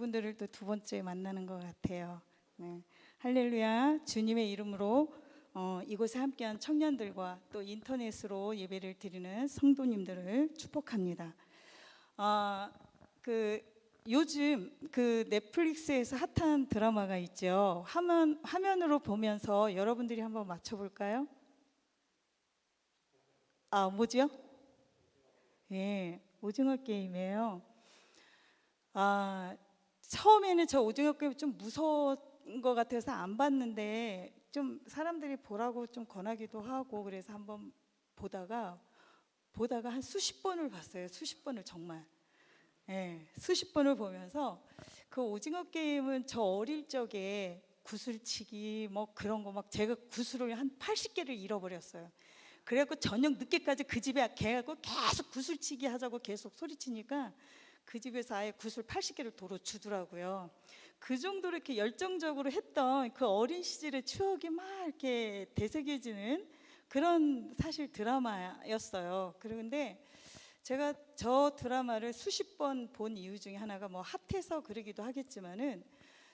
여러분들을 또 두 번째 만나는 것 같아요. 네. 할렐루야. 주님의 이름으로 이곳에 함께한 청년들과 또 인터넷으로 예배를 드리는 성도님들을 축복합니다. 요즘 그 넷플릭스에서 핫한 드라마가 있죠. 화면으로 보면서 여러분들이 한번 맞춰볼까요? 뭐죠? 예, 오징어 게임이에요. 처음에는 저 오징어 게임 좀 무서운 것 같아서 안 봤는데 좀 사람들이 보라고 좀 권하기도 하고 그래서 한번 보다가 한 수십 번을 봤어요. 수십 번을 정말. 예, 수십 번을 보면서 그 오징어 게임은 저 어릴 적에 구슬치기 뭐 그런 거 막 제가 구슬을 한 80개를 잃어버렸어요. 그래갖고 저녁 늦게까지 그 집에 걔하고 계속 구슬치기 하자고 계속 소리치니까 그 집에서 아예 구슬 80개를 도로 주더라고요. 그 정도로 이렇게 열정적으로 했던 그 어린 시절의 추억이 막 이렇게 되새겨지는 그런 사실 드라마였어요. 그런데 제가 저 드라마를 수십 번 본 이유 중에 하나가 뭐 핫해서 그러기도 하겠지만은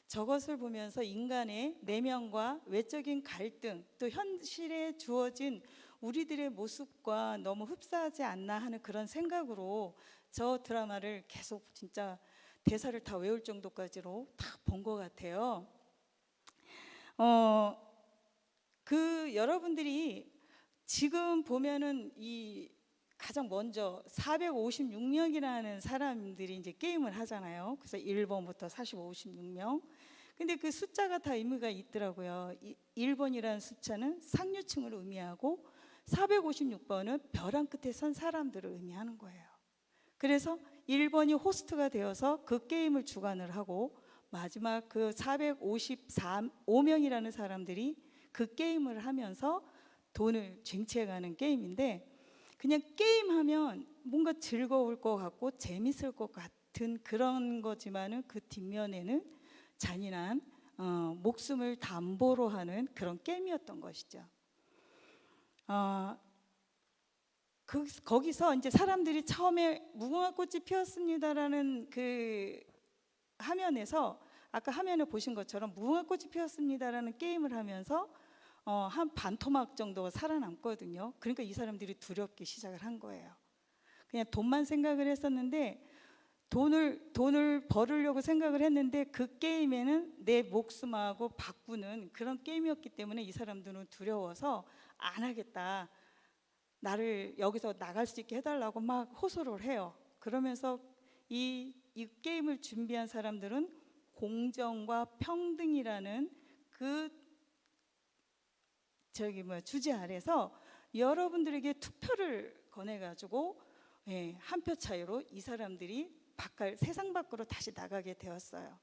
저것을 보면서 인간의 내면과 외적인 갈등 또 현실에 주어진 우리들의 모습과 너무 흡사하지 않나 하는 그런 생각으로 저 드라마를 계속 진짜 대사를 다 외울 정도까지로 다 본 것 같아요. 여러분들이 지금 보면은 이 가장 먼저 456명이라는 사람들이 이제 게임을 하잖아요. 그래서 1번부터 456명. 근데 그 숫자가 다 의미가 있더라고요. 1번이라는 숫자는 상류층을 의미하고 456번은 벼랑 끝에 선 사람들을 의미하는 거예요. 그래서 1번이 호스트가 되어서 그 게임을 주관을 하고 마지막 그 454명이라는 사람들이 그 게임을 하면서 돈을 쟁취해가는 게임인데 그냥 게임하면 뭔가 즐거울 것 같고 재밌을 것 같은 그런 거지만은 그 뒷면에는 잔인한 목숨을 담보로 하는 그런 게임이었던 것이죠. 거기서 이제 사람들이 처음에 무궁화꽃이 피었습니다라는 그 화면에서 아까 화면에 보신 것처럼 무궁화꽃이 피었습니다라는 게임을 하면서 한 반토막 정도가 살아남거든요. 그러니까 이 사람들이 두렵게 시작을 한 거예요. 그냥 돈만 생각을 했었는데 돈을 벌으려고 생각을 했는데 그 게임에는 내 목숨하고 바꾸는 그런 게임이었기 때문에 이 사람들은 두려워서 안 하겠다. 나를 여기서 나갈 수 있게 해달라고 막 호소를 해요. 그러면서 이 게임을 준비한 사람들은 공정과 평등이라는 그 주제 아래서 여러분들에게 투표를 권해가지고 한 표 차이로 이 사람들이 세상 밖으로 다시 나가게 되었어요.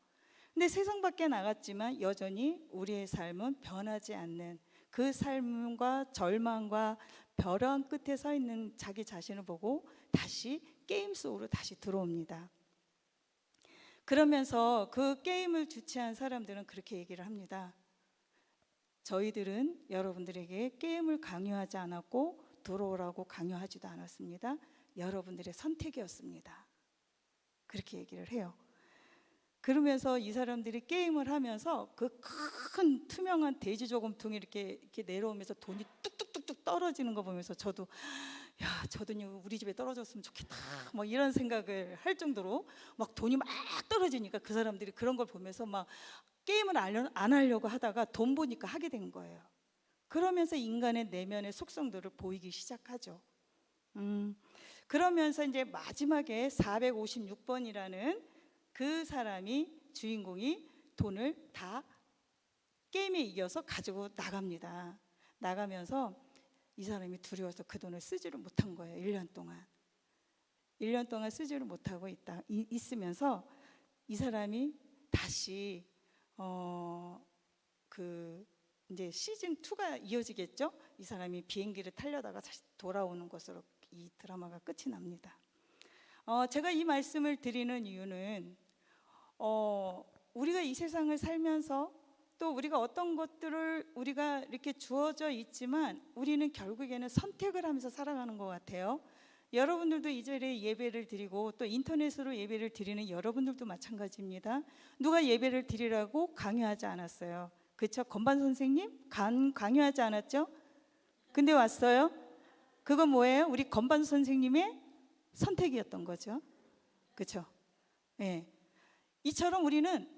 근데 세상 밖에 나갔지만 여전히 우리의 삶은 변하지 않는 그 삶과 절망과 벼랑 끝에 서 있는 자기 자신을 보고 다시 게임 속으로 다시 들어옵니다. 그러면서 그 게임을 주최한 사람들은 그렇게 얘기를 합니다. 저희들은 여러분들에게 게임을 강요하지 않았고 들어오라고 강요하지도 않았습니다. 여러분들의 선택이었습니다. 그렇게 얘기를 해요. 그러면서 이 사람들이 게임을 하면서 그 큰 투명한 돼지 저금통이 이렇게 내려오면서 돈이 뚝뚝뚝뚝 떨어지는 거 보면서 저도 저 돈이 우리 집에 떨어졌으면 좋겠다 뭐 이런 생각을 할 정도로 막 돈이 막 떨어지니까 그 사람들이 그런 걸 보면서 막 게임을 안 하려고 하다가 돈 보니까 하게 된 거예요. 그러면서 인간의 내면의 속성들을 보이기 시작하죠. 그러면서 이제 마지막에 456번이라는 그 주인공이 돈을 다 게임에 이겨서 가지고 나갑니다. 나가면서 이 사람이 두려워서 그 돈을 쓰지를 못한 거예요. 1년 동안. 1년 동안 쓰지를 못하고 있으면서 이 사람이 다시 이제 시즌 2가 이어지겠죠. 이 사람이 비행기를 타려다가 다시 돌아오는 것으로 이 드라마가 끝이 납니다. 제가 이 말씀을 드리는 이유는 우리가 이 세상을 살면서 또 우리가 어떤 것들을 우리가 이렇게 주어져 있지만 우리는 결국에는 선택을 하면서 살아가는 것 같아요. 여러분들도 이 자리에 예배를 드리고 또 인터넷으로 예배를 드리는 여러분들도 마찬가지입니다. 누가 예배를 드리라고 강요하지 않았어요. 그렇죠? 건반 선생님 강요하지 않았죠? 근데 왔어요. 그건 뭐예요? 우리 건반 선생님의 선택이었던 거죠. 그렇죠? 예. 이처럼 우리는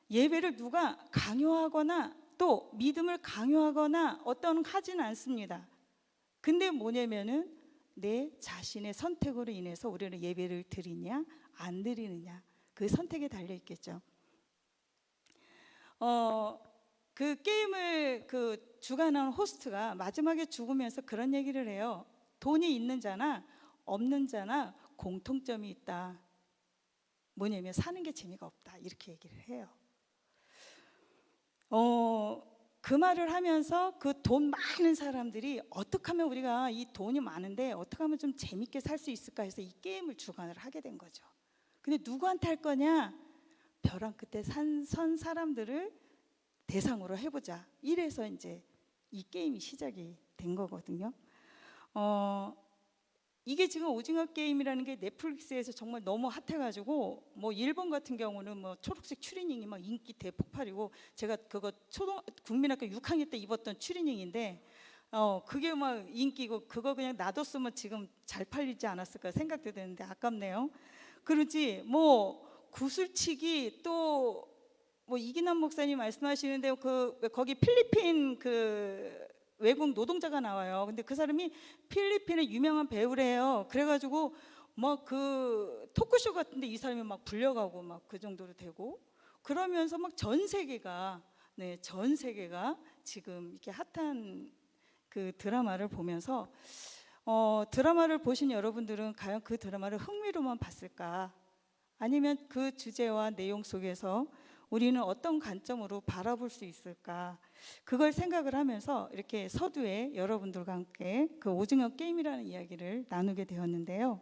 예배를 누가 강요하거나 또 믿음을 강요하거나 하지는 않습니다. 근데 뭐냐면은 내 자신의 선택으로 인해서 우리는 예배를 드리냐 안 드리느냐 그 선택에 달려 있겠죠. 그 게임을 주관하는 호스트가 마지막에 죽으면서 그런 얘기를 해요. 돈이 있는 자나 없는 자나 공통점이 있다. 뭐냐면 사는 게 재미가 없다. 이렇게 얘기를 해요. 그 말을 하면서 그 돈 많은 사람들이 어떻게 하면 우리가 이 돈이 많은데 어떻게 하면 좀 재밌게 살 수 있을까 해서 이 게임을 주관을 하게 된 거죠. 근데 누구한테 할 거냐? 벼랑 끝에 선 사람들을 대상으로 해보자. 이래서 이제 이 게임이 시작이 된 거거든요. 이게 지금 오징어 게임이라는 게 넷플릭스에서 정말 너무 핫해가지고 뭐 일본 같은 경우는 뭐 초록색 추리닝이 막 인기 대폭발이고 제가 그거 국민학교 6학년 때 입었던 추리닝인데 그게 막 인기고 그거 그냥 놔뒀으면 지금 잘 팔리지 않았을까 생각도 되는데 아깝네요. 그러지 뭐 구슬치기 또 뭐 이기남 목사님 말씀하시는데 거기 필리핀 외국 노동자가 나와요. 근데 그 사람이 필리핀의 유명한 배우래요. 그래가지고 막 토크쇼 같은데 이 사람이 막 불려가고 막 그 정도로 되고 그러면서 막 전 세계가 지금 이렇게 핫한 그 드라마를 보면서 드라마를 보신 여러분들은 과연 그 드라마를 흥미로만 봤을까? 아니면 그 주제와 내용 속에서 우리는 어떤 관점으로 바라볼 수 있을까? 그걸 생각을 하면서 이렇게 서두에 여러분들과 함께 그 오징어 게임이라는 이야기를 나누게 되었는데요.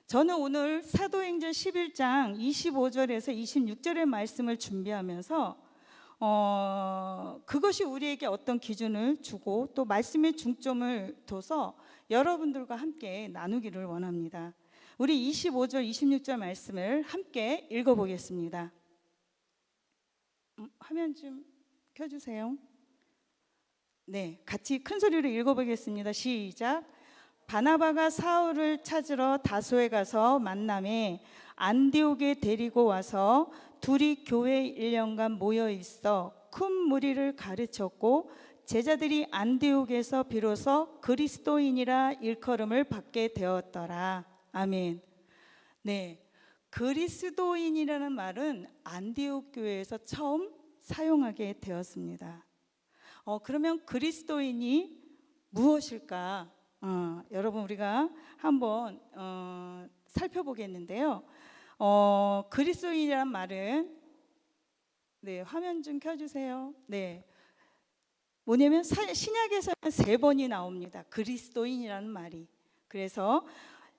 저는 오늘 사도행전 11장 25절에서 26절의 말씀을 준비하면서 그것이 우리에게 어떤 기준을 주고 또 말씀의 중점을 둬서 여러분들과 함께 나누기를 원합니다. 우리 25절, 26절 말씀을 함께 읽어보겠습니다. 화면 좀 켜주세요. 네, 같이 큰 소리로 읽어보겠습니다. 시작. 바나바가 사울을 찾으러 다소에 가서 만남에 안디옥에 데리고 와서 둘이 교회 1년간 모여 있어 큰 무리를 가르쳤고 제자들이 안디옥에서 비로소 그리스도인이라 일컬음을 받게 되었더라. 아멘. 네, 그리스도인이라는 말은 안디옥 교회에서 처음 사용하게 되었습니다. 그러면 그리스도인이 무엇일까? 여러분 우리가 한번 살펴보겠는데요. 그리스도인이란 말은 네, 화면 좀 켜주세요. 네, 뭐냐면 신약에서는 3번이 나옵니다. 그리스도인이라는 말이. 그래서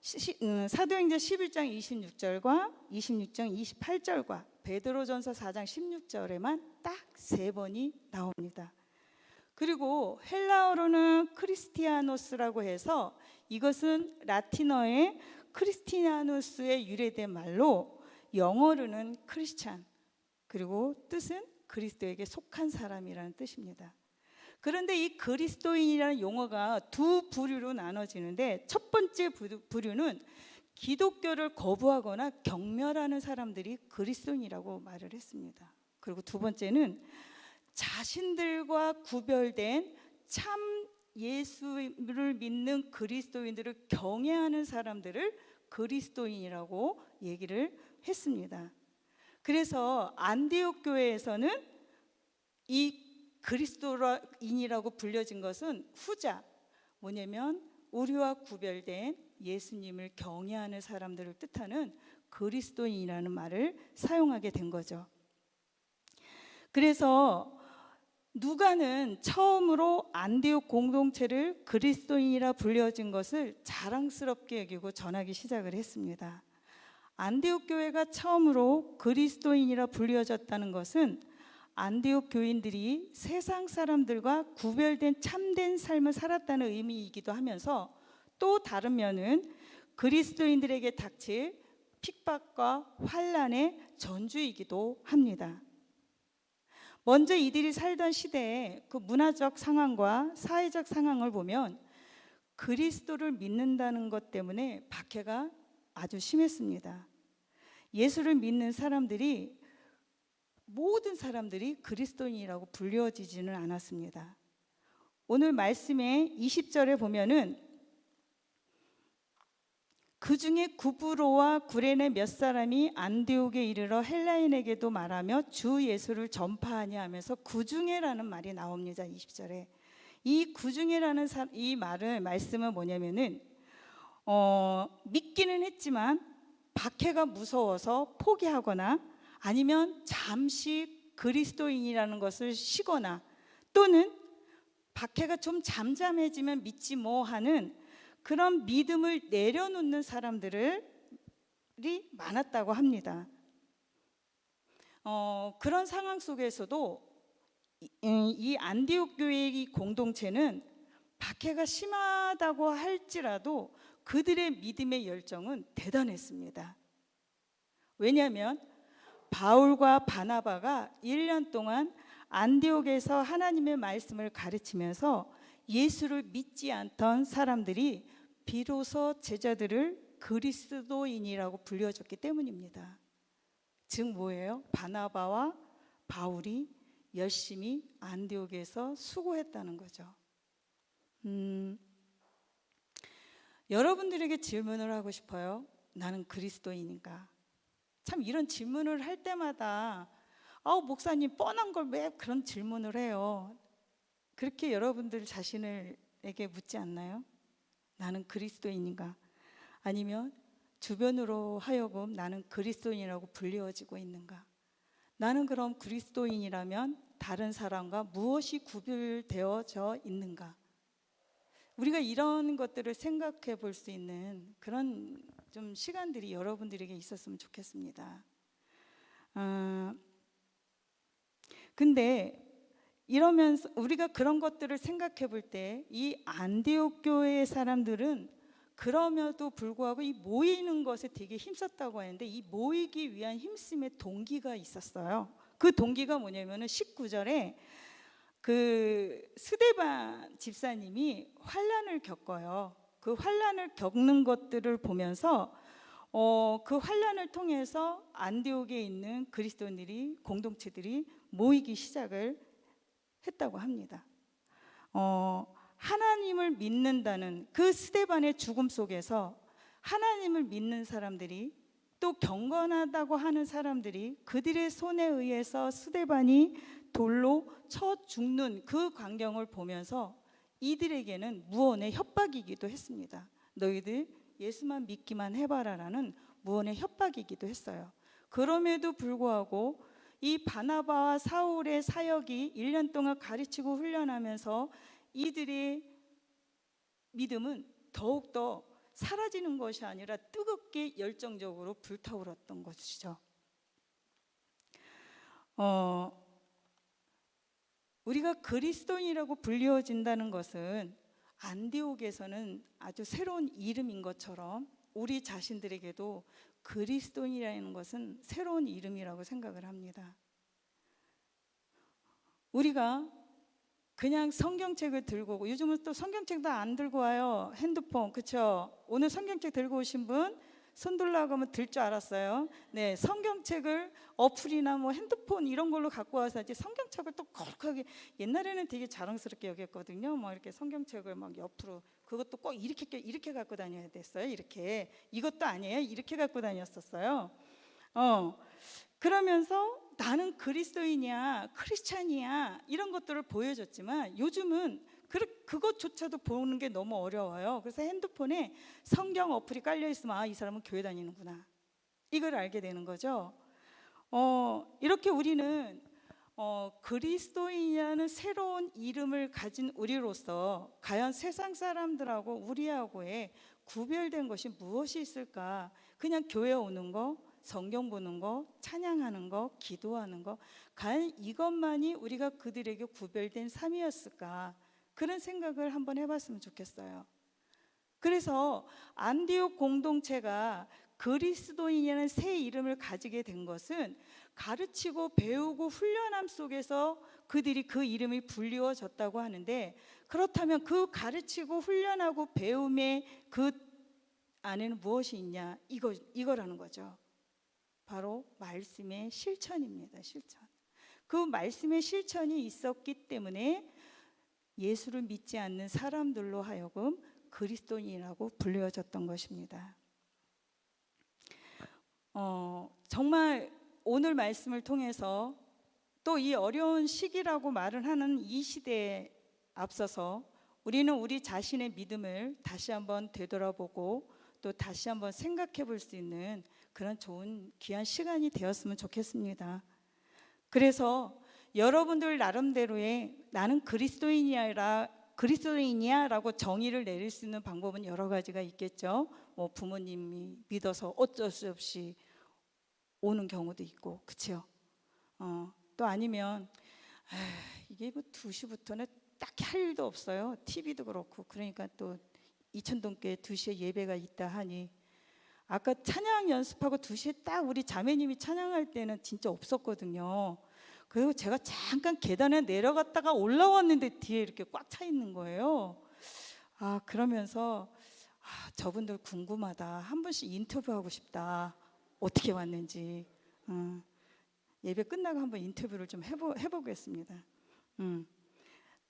사도행전 11장 26절과 26장 28절과 베드로전서 4장 16절에만 딱 3번이 나옵니다. 그리고 헬라어로는 크리스티아노스라고 해서 이것은 라틴어의 크리스티아노스에 유래된 말로 영어로는 크리스찬, 그리고 뜻은 그리스도에게 속한 사람이라는 뜻입니다. 그런데 이 그리스도인이라는 용어가 두 부류로 나눠지는데 첫 번째 부류는 기독교를 거부하거나 경멸하는 사람들이 그리스도인이라고 말을 했습니다. 그리고 두 번째는 자신들과 구별된 참 예수를 믿는 그리스도인들을 경외하는 사람들을 그리스도인이라고 얘기를 했습니다. 그래서 안디옥 교회에서는 이 그리스도인이라고 불려진 것은 후자, 뭐냐면 우리와 구별된 예수님을 경외하는 사람들을 뜻하는 그리스도인이라는 말을 사용하게 된 거죠. 그래서 누가는 처음으로 안디옥 공동체를 그리스도인이라 불려진 것을 자랑스럽게 여기고 전하기 시작을 했습니다. 안디옥 교회가 처음으로 그리스도인이라 불려졌다는 것은 안디옥 교인들이 세상 사람들과 구별된 참된 삶을 살았다는 의미이기도 하면서 또 다른 면은 그리스도인들에게 닥칠 핍박과 환난의 전주이기도 합니다. 먼저 이들이 살던 시대의 그 문화적 상황과 사회적 상황을 보면 그리스도를 믿는다는 것 때문에 박해가 아주 심했습니다. 예수를 믿는 사람들이, 모든 사람들이 그리스도인이라고 불려지지는 않았습니다. 오늘 말씀의 20절에 보면은 그 중에 구브로와 구레네 몇 사람이 안디옥에 이르러 헬라인에게도 말하며 주 예수를 전파하냐 하면서 그 중에라는 말이 나옵니다. 20절에 이 그 중에라는 이 말씀은 뭐냐면은 믿기는 했지만 박해가 무서워서 포기하거나 아니면 잠시 그리스도인이라는 것을 쉬거나 또는 박해가 좀 잠잠해지면 믿지 뭐 하는 그런 믿음을 내려놓는 사람들이 많았다고 합니다. 그런 상황 속에서도 이 안디옥 교회의 공동체는 박해가 심하다고 할지라도 그들의 믿음의 열정은 대단했습니다. 왜냐하면 바울과 바나바가 1년 동안 안디옥에서 하나님의 말씀을 가르치면서 예수를 믿지 않던 사람들이 비로소 제자들을 그리스도인이라고 불려줬기 때문입니다. 즉 뭐예요? 바나바와 바울이 열심히 안디옥에서 수고했다는 거죠. 여러분들에게 질문을 하고 싶어요. 나는 그리스도인인가? 참 이런 질문을 할 때마다 목사님 뻔한 걸 왜 그런 질문을 해요? 그렇게 여러분들 자신에게 묻지 않나요? 나는 그리스도인인가? 아니면 주변으로 하여금 나는 그리스도인이라고 불리워지고 있는가? 나는 그럼 그리스도인이라면 다른 사람과 무엇이 구별되어져 있는가? 우리가 이런 것들을 생각해 볼 수 있는 그런 좀 시간들이 여러분들에게 있었으면 좋겠습니다. 근데 이러면서 우리가 그런 것들을 생각해 볼 때 이 안디옥 교회의 사람들은 그럼에도 불구하고 이 모이는 것에 되게 힘썼다고 하는데 이 모이기 위한 힘쓰의 동기가 있었어요. 그 동기가 뭐냐면은 19절에 그 스데반 집사님이 환난을 겪어요. 그 환난을 겪는 것들을 보면서 그 환난을 통해서 안디옥에 있는 그리스도인들이 공동체들이 모이기 시작을 했다고 합니다. 하나님을 믿는다는 그 스데반의 죽음 속에서 하나님을 믿는 사람들이 또 경건하다고 하는 사람들이 그들의 손에 의해서 스데반이 돌로 쳐 죽는 그 광경을 보면서 이들에게는 무언의 협박이기도 했습니다. 너희들 예수만 믿기만 해봐라라는 무언의 협박이기도 했어요. 그럼에도 불구하고 이 바나바와 사울의 사역이 1년 동안 가르치고 훈련하면서 이들의 믿음은 더욱더 사라지는 것이 아니라 뜨겁게 열정적으로 불타오랐던 것이죠. 우리가 그리스도인이라고 불리워진다는 것은 안디옥에서는 아주 새로운 이름인 것처럼 우리 자신들에게도 그리스도인이라는 것은 새로운 이름이라고 생각을 합니다. 우리가 그냥 성경책을 들고 오고, 요즘은 또 성경책도 안 들고 와요. 핸드폰, 그렇죠? 오늘 성경책 들고 오신 분 손 들라고 하면 들 줄 알았어요. 네, 성경책을 어플이나 뭐 핸드폰 이런 걸로 갖고 와서 이제 성경책을 또 거룩하게, 옛날에는 되게 자랑스럽게 여겼거든요. 막 이렇게 성경책을 막 옆으로, 그것도 꼭 이렇게 갖고 다녀야 됐어요. 이렇게, 이것도 아니에요. 이렇게 갖고 다녔었어요. 그러면서 나는 그리스도인이야, 크리스찬이야 이런 것들을 보여줬지만 요즘은 그것조차도 보는 게 너무 어려워요. 그래서 핸드폰에 성경 어플이 깔려 있으면 이 사람은 교회 다니는구나, 이걸 알게 되는 거죠. 이렇게 우리는 그리스도인이라는 새로운 이름을 가진 우리로서 과연 세상 사람들하고 우리하고의 구별된 것이 무엇이 있을까? 그냥 교회 오는 거, 성경 보는 거, 찬양하는 거, 기도하는 거, 과연 이것만이 우리가 그들에게 구별된 삶이었을까? 그런 생각을 한번 해봤으면 좋겠어요. 그래서 안디옥 공동체가 그리스도인이라는 새 이름을 가지게 된 것은 가르치고 배우고 훈련함 속에서 그들이 그 이름이 불리워졌다고 하는데, 그렇다면 그 가르치고 훈련하고 배움의 그 안에는 무엇이 있냐, 이거라는 거죠. 바로 말씀의 실천입니다. 실천. 그 말씀의 실천이 있었기 때문에 예수를 믿지 않는 사람들로 하여금 그리스도인이라고 불려졌던 것입니다. 정말 오늘 말씀을 통해서 또 이 어려운 시기라고 말을 하는 이 시대에 앞서서 우리는 우리 자신의 믿음을 다시 한번 되돌아보고 또 다시 한번 생각해 볼 수 있는 그런 좋은 귀한 시간이 되었으면 좋겠습니다. 그래서 여러분들 나름대로의 나는 그리스도인이야라고 정의를 내릴 수 있는 방법은 여러 가지가 있겠죠. 뭐 부모님이 믿어서 어쩔 수 없이 오는 경우도 있고, 그렇죠? 또 아니면 이게 뭐 2시부터는 딱히 할 일도 없어요. TV도 그렇고. 그러니까 또 이천동교회 2시에 예배가 있다 하니, 아까 찬양 연습하고 2시에 딱 우리 자매님이 찬양할 때는 진짜 없었거든요. 그리고 제가 잠깐 계단에 내려갔다가 올라왔는데 뒤에 이렇게 꽉 차 있는 거예요. 그러면서 저분들 궁금하다, 한 번씩 인터뷰하고 싶다, 어떻게 왔는지. 예배 끝나고 한번 인터뷰를 좀 해보겠습니다.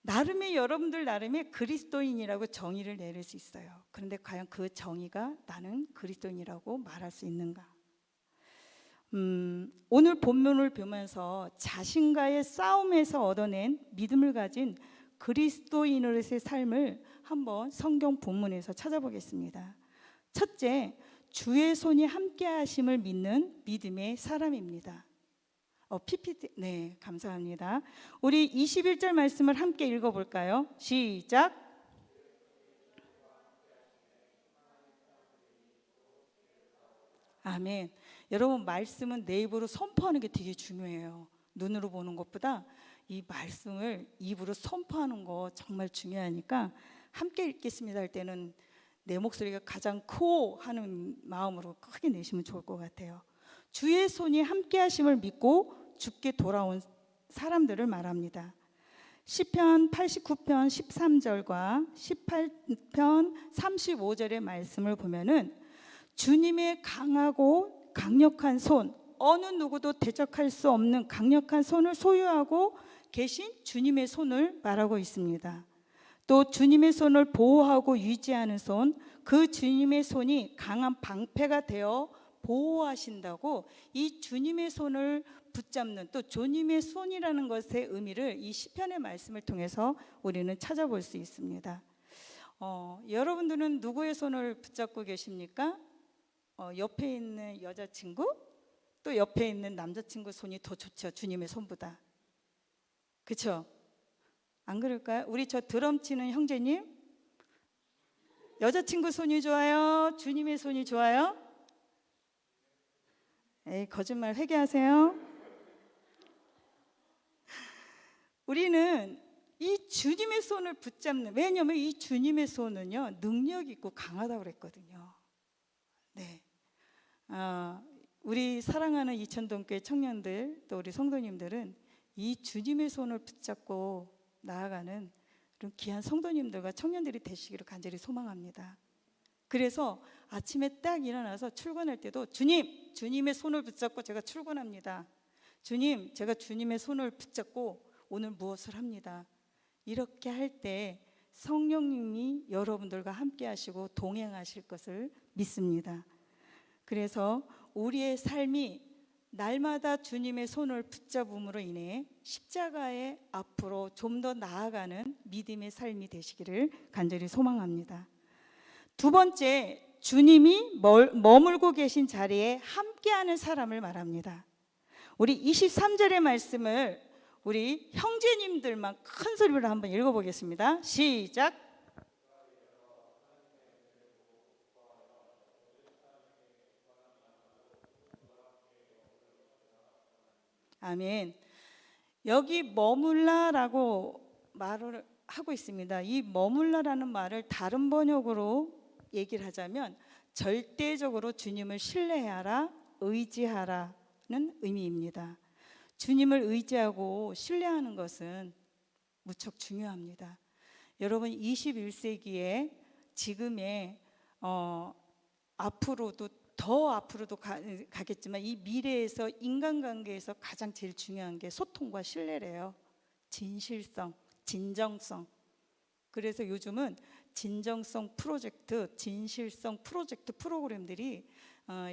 나름의, 여러분들 나름의 그리스도인이라고 정의를 내릴 수 있어요. 그런데 과연 그 정의가 나는 그리스도인이라고 말할 수 있는가? 오늘 본문을 보면서 자신과의 싸움에서 얻어낸 믿음을 가진 그리스도인으로서의 삶을 한번 성경 본문에서 찾아보겠습니다. 첫째, 주의 손이 함께 하심을 믿는 믿음의 사람입니다. PPT, 네, 감사합니다. 우리 21절 말씀을 함께 읽어볼까요? 시작. 아멘. 여러분, 말씀은 내 입으로 선포하는 게 되게 중요해요. 눈으로 보는 것보다 이 말씀을 입으로 선포하는 거 정말 중요하니까 함께 읽겠습니다 할 때는 내 목소리가 가장 크고 하는 마음으로 크게 내시면 좋을 것 같아요. 주의 손이 함께 하심을 믿고 죽게 돌아온 사람들을 말합니다. 시편 89편 13절과 18편 35절의 말씀을 보면은 주님의 강하고 강력한 손, 어느 누구도 대적할 수 없는 강력한 손을 소유하고 계신 주님의 손을 말하고 있습니다. 또 주님의 손을 보호하고 유지하는 손, 그 주님의 손이 강한 방패가 되어 보호하신다고, 이 주님의 손을 붙잡는, 또 주님의 손이라는 것의 의미를 이 시편의 말씀을 통해서 우리는 찾아볼 수 있습니다. 여러분들은 누구의 손을 붙잡고 계십니까? 옆에 있는 여자친구, 또 옆에 있는 남자친구 손이 더 좋죠, 주님의 손보다. 그렇죠? 안 그럴까요? 우리 저 드럼 치는 형제님, 여자친구 손이 좋아요? 주님의 손이 좋아요? 에이, 거짓말 회개하세요. 우리는 이 주님의 손을 붙잡는, 왜냐하면 이 주님의 손은요 능력 있고 강하다고 그랬거든요. 네, 우리 사랑하는 이천동교회 청년들, 또 우리 성도님들은 이 주님의 손을 붙잡고 나아가는 그런 귀한 성도님들과 청년들이 되시기를 간절히 소망합니다. 그래서 아침에 딱 일어나서 출근할 때도 주님의 손을 붙잡고 제가 출근합니다. 주님, 제가 주님의 손을 붙잡고 오늘 무엇을 합니다. 이렇게 할 때 성령님이 여러분들과 함께 하시고 동행하실 것을 믿습니다. 그래서 우리의 삶이 날마다 주님의 손을 붙잡음으로 인해 십자가의 앞으로 좀 더 나아가는 믿음의 삶이 되시기를 간절히 소망합니다. 두 번째, 주님이 머물고 계신 자리에 함께하는 사람을 말합니다. 우리 23절의 말씀을 우리 형제님들만 큰 소리로 한번 읽어보겠습니다. 시작. 아멘. 여기 머물라라고 말을 하고 있습니다. 이 머물라라는 말을 다른 번역으로 얘기를 하자면 절대적으로 주님을 신뢰하라, 의지하라는 의미입니다. 주님을 의지하고 신뢰하는 것은 무척 중요합니다. 여러분 21세기에 지금의 앞으로도 더 앞으로도 가겠지만 이 미래에서 인간관계에서 가장 제일 중요한 게 소통과 신뢰래요. 진실성, 진정성. 그래서 요즘은 진정성 프로젝트, 진실성 프로젝트 프로그램들이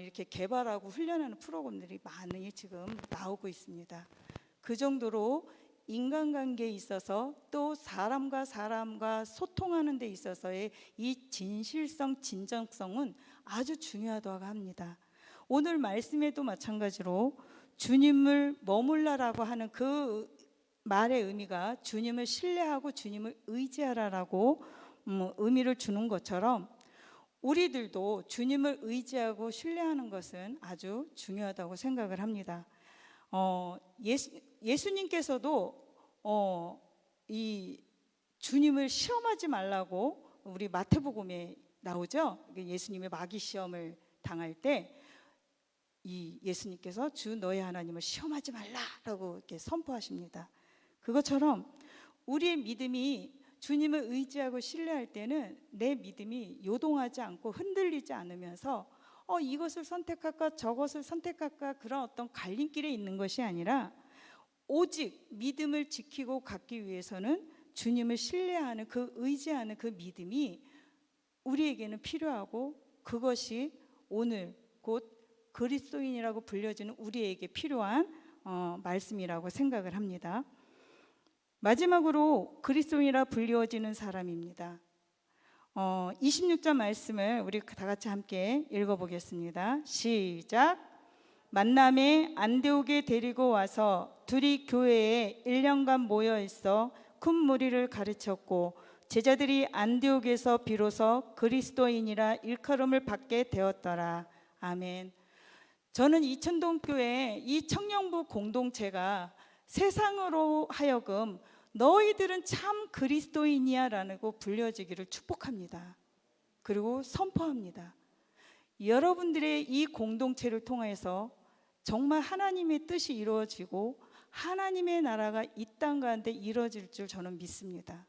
이렇게 개발하고 훈련하는 프로그램들이 많이 지금 나오고 있습니다. 그 정도로 인간관계에 있어서 또 사람과 사람과 소통하는 데 있어서의 이 진실성, 진정성은 아주 중요하다고 합니다. 오늘 말씀에도 마찬가지로 주님을 머물라라고 하는 그 말의 의미가 주님을 신뢰하고 주님을 의지하라라고 의미를 주는 것처럼 우리들도 주님을 의지하고 신뢰하는 것은 아주 중요하다고 생각을 합니다. 예수님께서도 이 주님을 시험하지 말라고 우리 마태복음에 나오죠. 예수님의 마귀 시험을 당할 때 이 예수님께서 주 너의 하나님을 시험하지 말라라고 이렇게 선포하십니다. 그것처럼 우리의 믿음이 주님을 의지하고 신뢰할 때는 내 믿음이 요동하지 않고 흔들리지 않으면서 이것을 선택할까 저것을 선택할까 그런 어떤 갈림길에 있는 것이 아니라 오직 믿음을 지키고 갖기 위해서는 주님을 신뢰하는 그 의지하는 그 믿음이 우리에게는 필요하고 그것이 오늘 곧 그리스도인이라고 불려지는 우리에게 필요한 말씀이라고 생각을 합니다. 마지막으로 그리스도인이라 불리워지는 사람입니다. 26절 말씀을 우리 다 같이 함께 읽어보겠습니다. 시작. 만남에 안디옥에 데리고 와서 둘이 교회에 1년간 모여 있어 큰 무리를 가르쳤고 제자들이 안디옥에서 비로소 그리스도인이라 일컬음을 받게 되었더라. 아멘. 저는 이천동교회 이 청년부 공동체가 세상으로 하여금 너희들은 참 그리스도인이야 라고 불려지기를 축복합니다. 그리고 선포합니다. 여러분들의 이 공동체를 통해서 정말 하나님의 뜻이 이루어지고 하나님의 나라가 이 땅 가운데 이루어질 줄 저는 믿습니다.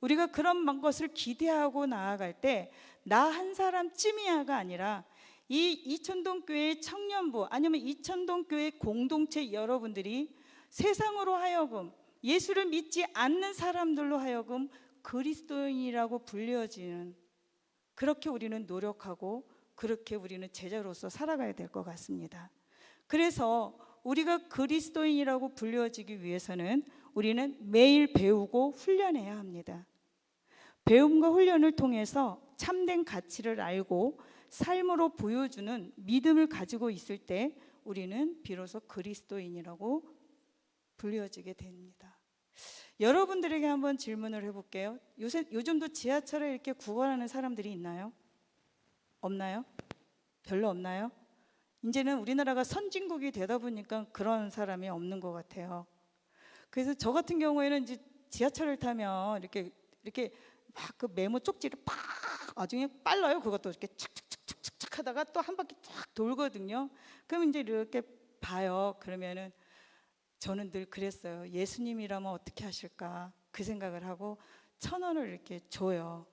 우리가 그런 것을 기대하고 나아갈 때 나 한 사람쯤이야가 아니라 이 이천동교회 청년부 아니면 이천동교회 공동체 여러분들이 세상으로 하여금 예수를 믿지 않는 사람들로 하여금 그리스도인이라고 불려지는 그렇게 우리는 노력하고 그렇게 우리는 제자로서 살아가야 될 것 같습니다. 그래서 우리가 그리스도인이라고 불려지기 위해서는 우리는 매일 배우고 훈련해야 합니다. 배움과 훈련을 통해서 참된 가치를 알고 삶으로 보여주는 믿음을 가지고 있을 때 우리는 비로소 그리스도인이라고 불려지게 됩니다. 여러분들에게 한번 질문을 해볼게요. 요즘도 지하철에 이렇게 구걸하는 사람들이 있나요? 없나요? 별로 없나요? 이제는 우리나라가 선진국이 되다 보니까 그런 사람이 없는 것 같아요. 그래서 저 같은 경우에는 이제 지하철을 타면 이렇게 막 그 메모 쪽지를 팍 아주 그냥 빨라요. 그것도 이렇게 착착착착착 하다가 또 한 바퀴 쫙 돌거든요. 그럼 이제 이렇게 봐요. 그러면은 저는 늘 그랬어요. 예수님이라면 어떻게 하실까 그 생각을 하고 1,000원을 이렇게 줘요.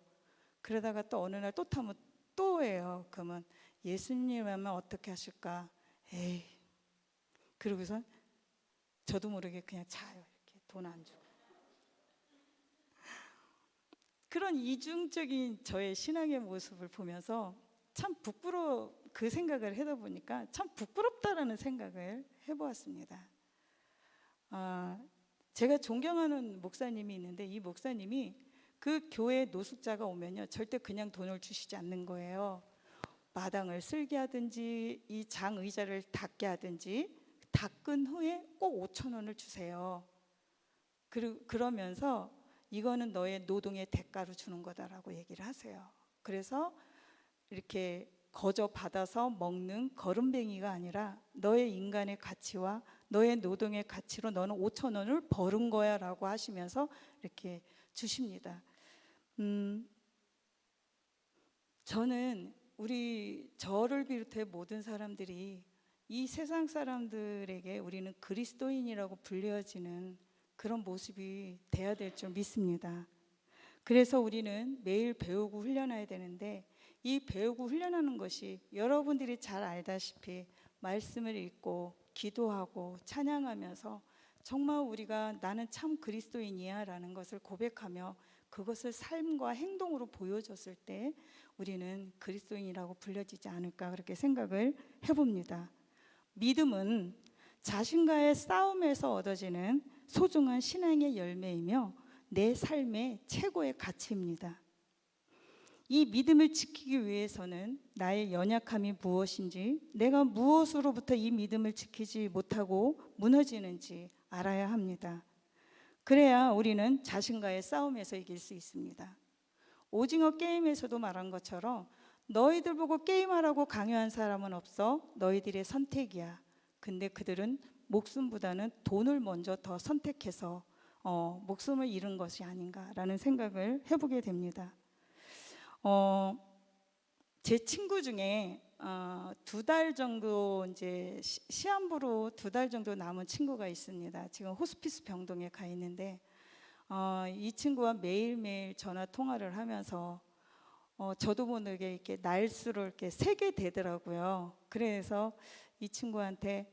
그러다가 또 어느 날 또 타면 또 해요. 그러면 예수님이라면 어떻게 하실까? 에이. 그러고선 저도 모르게 그냥 자요. 이렇게 돈 안 주고. 그런 이중적인 저의 신앙의 모습을 보면서 참 그 생각을 하다 보니까 참 부끄럽다라는 생각을 해보았습니다. 제가 존경하는 목사님이 있는데 이 목사님이 그 교회 노숙자가 오면요 절대 그냥 돈을 주시지 않는 거예요. 마당을 쓸게 하든지 이 장 의자를 닦게 하든지 닦은 후에 꼭 5,000원을 주세요. 그러면서 이거는 너의 노동의 대가로 주는 거다라고 얘기를 하세요. 그래서 이렇게 거저 받아서 먹는 거름뱅이가 아니라 너의 인간의 가치와 너의 노동의 가치로 너는 5,000원을 벌은 거야 라고 하시면서 이렇게 주십니다. 저는 저를 비롯해 모든 사람들이 이 세상 사람들에게 우리는 그리스도인이라고 불려지는 그런 모습이 돼야 될 줄 믿습니다. 그래서 우리는 매일 배우고 훈련해야 되는데, 이 배우고 훈련하는 것이 여러분들이 잘 알다시피 말씀을 읽고 기도하고 찬양하면서 정말 우리가 나는 참 그리스도인이야 라는 것을 고백하며 그것을 삶과 행동으로 보여줬을 때 우리는 그리스도인이라고 불려지지 않을까, 그렇게 생각을 해봅니다. 믿음은 자신과의 싸움에서 얻어지는 소중한 신앙의 열매이며 내 삶의 최고의 가치입니다. 이 믿음을 지키기 위해서는 나의 연약함이 무엇인지, 내가 무엇으로부터 이 믿음을 지키지 못하고 무너지는지 알아야 합니다. 그래야 우리는 자신과의 싸움에서 이길 수 있습니다. 오징어 게임에서도 말한 것처럼 너희들 보고 게임하라고 강요한 사람은 없어. 너희들의 선택이야. 근데 그들은 목숨보다는 돈을 먼저 더 선택해서 목숨을 잃은 것이 아닌가라는 생각을 해보게 됩니다. 제 친구 중에 2달 정도 이제 시한부로 2달 정도 남은 친구가 있습니다. 지금 호스피스 병동에 가 있는데 이 친구와 매일매일 전화 통화를 하면서 저도 모르게 이렇게 날수로 이렇게 세게 되더라고요. 그래서 이 친구한테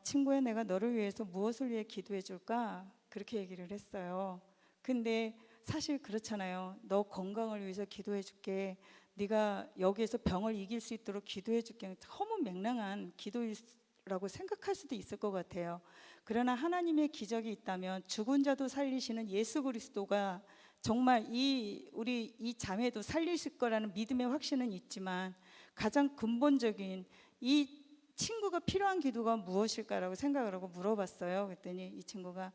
친구야, 내가 너를 위해서 무엇을 위해 기도해 줄까? 그렇게 얘기를 했어요. 근데 사실 그렇잖아요. 너 건강을 위해서 기도해 줄게. 네가 여기에서 병을 이길 수 있도록 기도해 줄게. 허무맹랑한 기도라고 생각할 수도 있을 것 같아요. 그러나 하나님의 기적이 있다면 죽은 자도 살리시는 예수 그리스도가 정말 우리 이 자매도 살리실 거라는 믿음의 확신은 있지만, 가장 근본적인 이 친구가 필요한 기도가 무엇일까라고 생각을 하고 물어봤어요. 그랬더니 이 친구가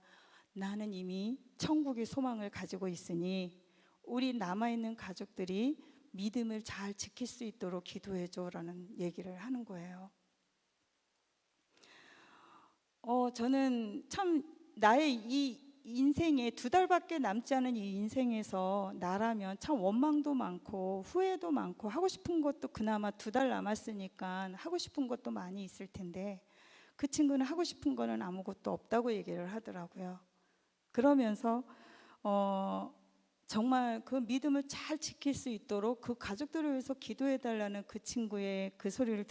나는 이미 천국의 소망을 가지고 있으니 우리 남아있는 가족들이 믿음을 잘 지킬 수 있도록 기도해줘라는 얘기를 하는 거예요. 저는 참 나의 이 인생에 2달밖에 남지 않은 이 인생에서 나라면 참 원망도 많고 후회도 많고 하고 싶은 것도 그나마 2달 남았으니까 하고 싶은 것도 많이 있을 텐데, 그 친구는 하고 싶은 거는 아무것도 없다고 얘기를 하더라고요. 그러면서 정말 그 믿음을 잘 지킬 수 있도록 그 가족들을 위해서 기도해 달라는 그 친구의 그 소리를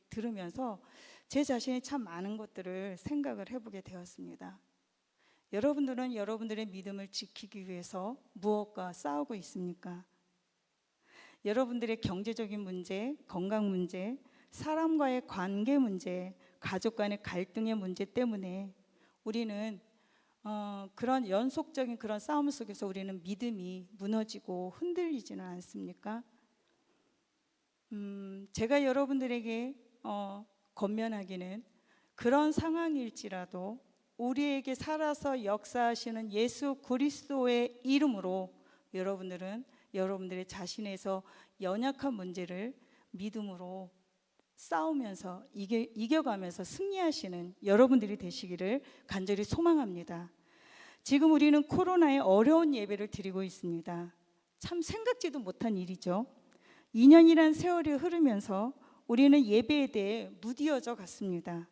들으면서 제 자신이 참 많은 것들을 생각을 해보게 되었습니다. 여러분들은 여러분들의 믿음을 지키기 위해서 무엇과 싸우고 있습니까? 여러분들의 경제적인 문제, 건강 문제, 사람과의 관계 문제, 가족 간의 갈등의 문제 때문에 우리는 그런 연속적인 그런 싸움 속에서 우리는 믿음이 무너지고 흔들리지는 않습니까? 제가 여러분들에게 권면하기는, 그런 상황일지라도 우리에게 살아서 역사하시는 예수 그리스도의 이름으로 여러분들은 여러분들의 자신에서 연약한 문제를 믿음으로 싸우면서 이겨가면서 승리하시는 여러분들이 되시기를 간절히 소망합니다. 지금 우리는 코로나의 어려운 예배를 드리고 있습니다. 참 생각지도 못한 일이죠. 2년이란 세월이 흐르면서 우리는 예배에 대해 무디어져 갔습니다.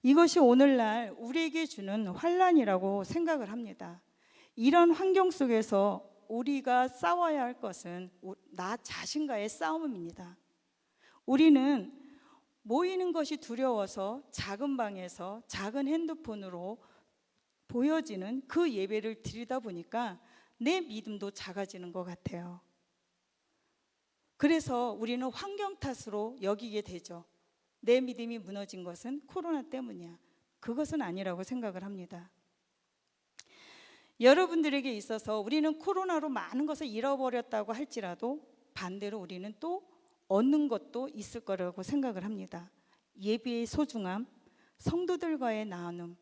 이것이 오늘날 우리에게 주는 환난이라고 생각을 합니다. 이런 환경 속에서 우리가 싸워야 할 것은 나 자신과의 싸움입니다. 우리는 모이는 것이 두려워서 작은 방에서 작은 핸드폰으로 보여지는 그 예배를 드리다 보니까 내 믿음도 작아지는 것 같아요. 그래서 우리는 환경 탓으로 여기게 되죠. 내 믿음이 무너진 것은 코로나 때문이야. 그것은 아니라고 생각을 합니다. 여러분들에게 있어서 우리는 코로나로 많은 것을 잃어버렸다고 할지라도 반대로 우리는 또 얻는 것도 있을 거라고 생각을 합니다. 예배의 소중함, 성도들과의 나눔,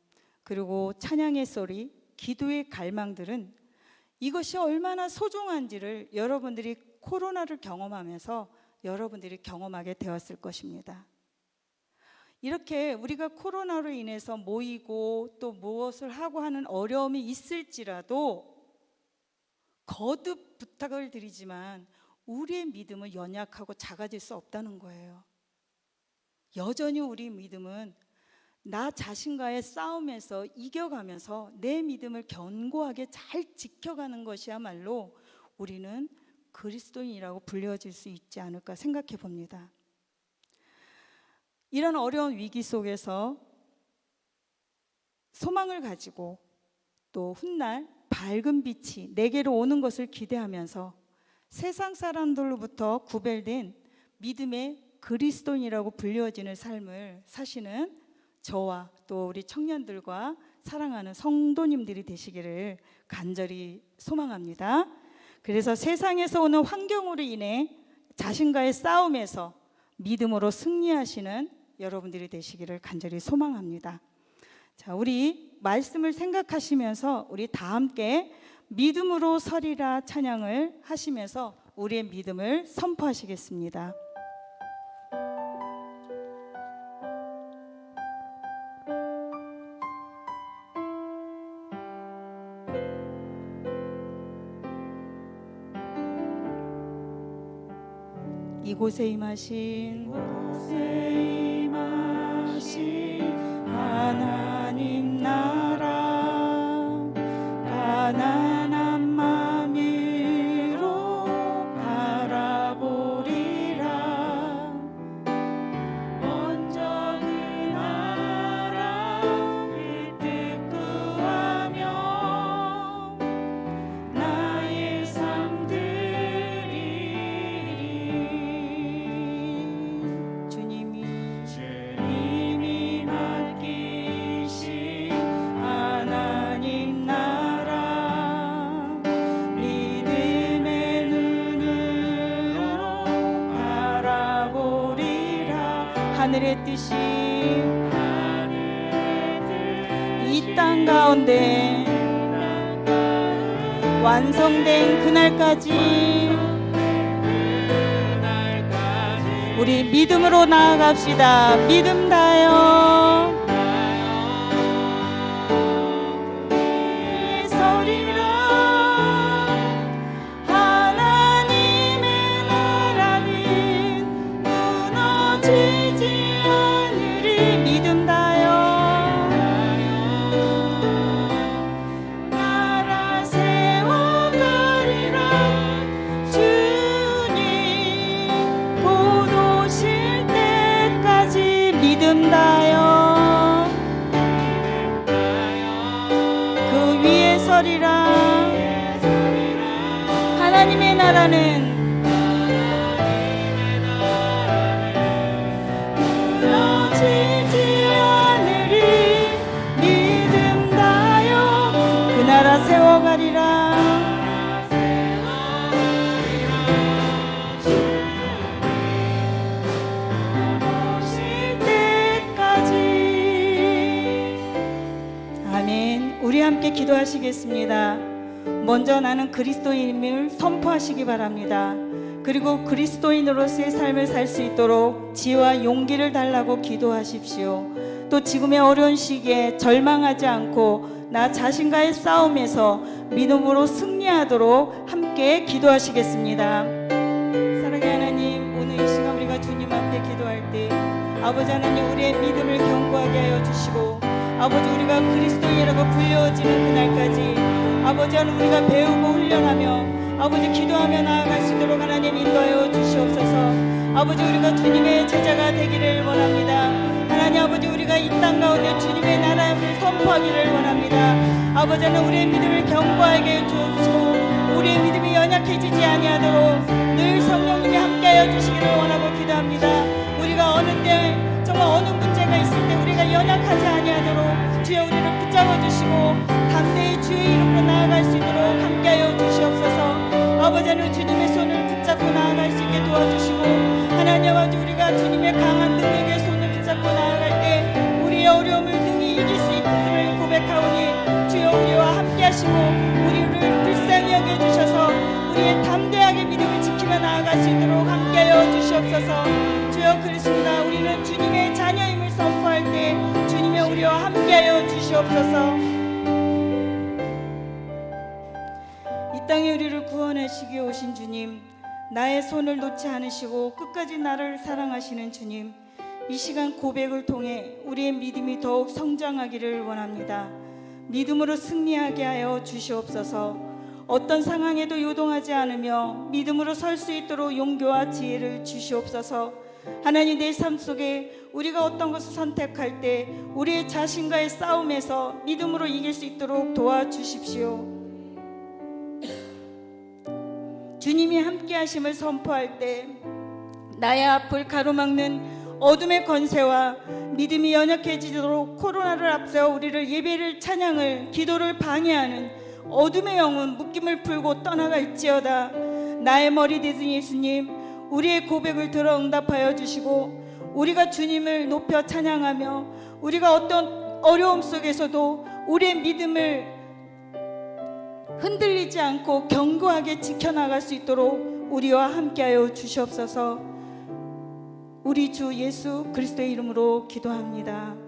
그리고 찬양의 소리, 기도의 갈망들은 이것이 얼마나 소중한지를 여러분들이 코로나를 경험하면서 여러분들이 경험하게 되었을 것입니다. 이렇게 우리가 코로나로 인해서 모이고 또 무엇을 하고 하는 어려움이 있을지라도 거듭 부탁을 드리지만 우리의 믿음은 연약하고 작아질 수 없다는 거예요. 여전히 우리 믿음은 나 자신과의 싸움에서 이겨가면서 내 믿음을 견고하게 잘 지켜가는 것이야말로 우리는 그리스도인이라고 불려질 수 있지 않을까 생각해 봅니다. 이런 어려운 위기 속에서 소망을 가지고 또 훗날 밝은 빛이 내게로 오는 것을 기대하면서 세상 사람들로부터 구별된 믿음의 그리스도인이라고 불려지는 삶을 사시는 저와 또 우리 청년들과 사랑하는 성도님들이 되시기를 간절히 소망합니다. 그래서 세상에서 오는 환경으로 인해 자신과의 싸움에서 믿음으로 승리하시는 여러분들이 되시기를 간절히 소망합니다. 자, 우리 말씀을 생각하시면서 우리 다 함께 믿음으로 서리라 찬양을 하시면서 우리의 믿음을 선포하시겠습니다. 이곳에 임하신 하나님 나라 가난한 마음으로 바라보리라. 먼저 그 나라 그 뜻 구하며 나의 삶들이 주님이 맡기신 하나님 나라 믿음의 눈으로 바라보리라. 하늘의 뜻이 이 땅 가운데 완성된 그날까지 우리 믿음으로 나아갑시다. 믿음 다요 서리라. 하나님의 나라는 무너지지 않으리. 믿음 다요 나라 세워가리라. 주님 곧 오실 때까지 믿음 다요 그 위에 서리라. 하나님의 나라는 무너지지 않으리. 믿음 다요 그 나라 세워가리라. 오실 때까지. 아멘. 우리 함께 기도하시겠습니다. 먼저 나는 그리스도인임을 선포하시기 바랍니다. 그리고 그리스도인으로서의 삶을 살 수 있도록 지혜와 용기를 달라고 기도하십시오. 또 지금의 어려운 시기에 절망하지 않고 나 자신과의 싸움에서 믿음으로 승리하도록 함께 기도하시겠습니다. 사랑의 하나님, 오늘 이 시간 우리가 주님 앞에 기도할 때 아버지 하나님 우리의 믿음을 견고하게 하여 주시고 아버지 우리가 그리스도인이라고 불려지는 그날까지 아버지 하나님 우리가 배우고 훈련하며 아버지 기도하며 나아갈 수 있도록 하나님 인도하여 주시옵소서. 아버지 우리가 주님의 제자가 되기를 원합니다. 하나님 아버지 우리가 이 땅 가운데 주님의 나라를 선포하기를 원합니다. 아버지 하나님 우리의 믿음을 견고하게 해 주옵시고 우리의 믿음이 연약해지지 아니하도록 늘 성령님이 함께하여 주시기를 원하고 기도합니다. 우리가 어느 때 정말 어느 문제가 있을 때 우리가 연약하지 아니하도록 주여 우리를 붙잡아 주시고 담대히 주의 이름으로 나아갈 수 있도록 함께하여 주시옵소서. 아버지 하나님 주님의 손을 붙잡고 나아갈 수 있게 도와주시고 하나님 아버지 우리가 주님의 강한 능력의 손을 붙잡고 나아갈 때 우리의 어려움을 능히 이길 수 있음을 고백하오니 주여 우리와 함께하시고 우리를 불쌍히 여겨주셔서 우리의 담대하게 믿음을 지키며 나아갈 수 있도록 함께하여 주시옵소서. 주여 그렇습니다. 우리는 주님의 자녀임을 선포할 때 주님의 우리와 함께하여 주시옵소서. 이 땅에 우리를 구원하시기 오신 주님, 나의 손을 놓지 않으시고 끝까지 나를 사랑하시는 주님, 이 시간 고백을 통해 우리의 믿음이 더욱 성장하기를 원합니다. 믿음으로 승리하게 하여 주시옵소서. 어떤 상황에도 요동하지 않으며 믿음으로 설 수 있도록 용기와 지혜를 주시옵소서. 하나님, 내 삶 속에 우리가 어떤 것을 선택할 때 우리의 자신과의 싸움에서 믿음으로 이길 수 있도록 도와주십시오. 주님이 함께 하심을 선포할 때 나의 앞을 가로막는 어둠의 권세와 믿음이 연약해지도록 코로나를 앞세워 우리를 예배를, 찬양을, 기도를 방해하는 어둠의 영은 묶임을 풀고 떠나갈지어다. 나의 머리 되신 예수님, 우리의 고백을 들어 응답하여 주시고 우리가 주님을 높여 찬양하며 우리가 어떤 어려움 속에서도 우리의 믿음을 흔들리지 않고 견고하게 지켜나갈 수 있도록 우리와 함께하여 주시옵소서. 우리 주 예수 그리스도의 이름으로 기도합니다.